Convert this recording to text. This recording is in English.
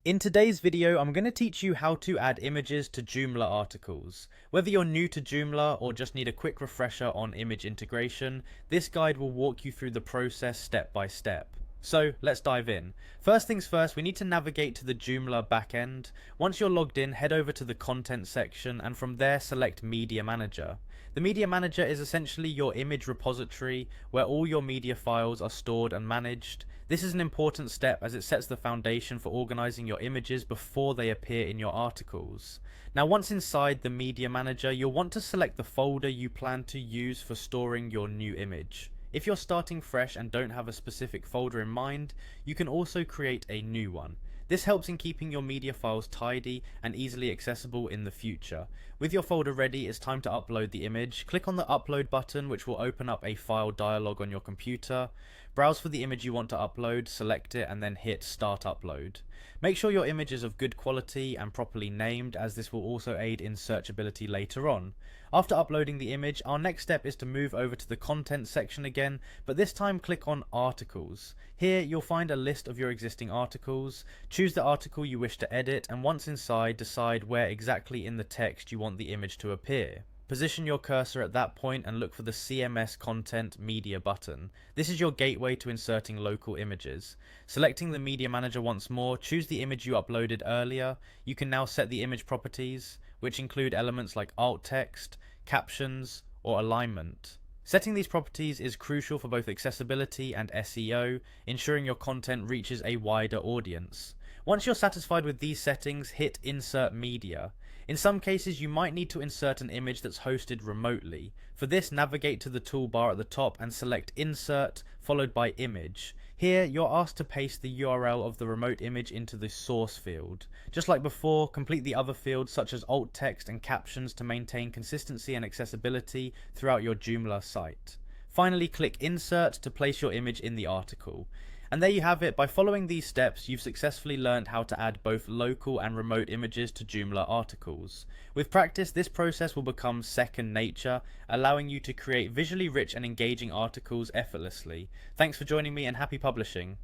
In today's video, I'm going to teach you how to add images to Joomla articles. Whether you're new to Joomla or just need a quick refresher on image integration, this guide will walk you through the process step by step. So let's dive in. First things first, we need to navigate to the Joomla backend. Once you're logged in, head over to the content section and from there select Media Manager. The Media Manager is essentially your image repository where all your media files are stored and managed. This is an important step as it sets the foundation for organizing your images before they appear in your articles. Now once inside the Media Manager, you'll want to select the folder you plan to use for storing your new image. If you're starting fresh and don't have a specific folder in mind, you can also create a new one. This helps in keeping your media files tidy and easily accessible in the future. With your folder ready, it's time to upload the image. Click on the upload button, which will open up a file dialog on your computer. Browse for the image you want to upload, select it, and then hit start upload. Make sure your image is of good quality and properly named, as this will also aid in searchability later on. After uploading the image, our next step is to move over to the content section again, but this time click on articles. Here you'll find a list of your existing articles. Choose the article you wish to edit, and once inside, decide where exactly in the text you want the image to appear. Position your cursor at that point and look for the CMS Content Media button. This is your gateway to inserting local images. Selecting the Media Manager once more, choose the image you uploaded earlier. You can now set the image properties, which include elements like alt text, captions, or alignment. Setting these properties is crucial for both accessibility and SEO, ensuring your content reaches a wider audience. Once you're satisfied with these settings, hit Insert Media. In some cases, you might need to insert an image that's hosted remotely. For this, navigate to the toolbar at the top and select Insert, followed by Image. Here, you're asked to paste the URL of the remote image into the source field. Just like before, complete the other fields such as alt text and captions to maintain consistency and accessibility throughout your Joomla site. Finally, click Insert to place your image in the article. And there you have it. By following these steps, you've successfully learned how to add both local and remote images to Joomla articles. With practice, this process will become second nature, allowing you to create visually rich and engaging articles effortlessly. Thanks for joining me and happy publishing.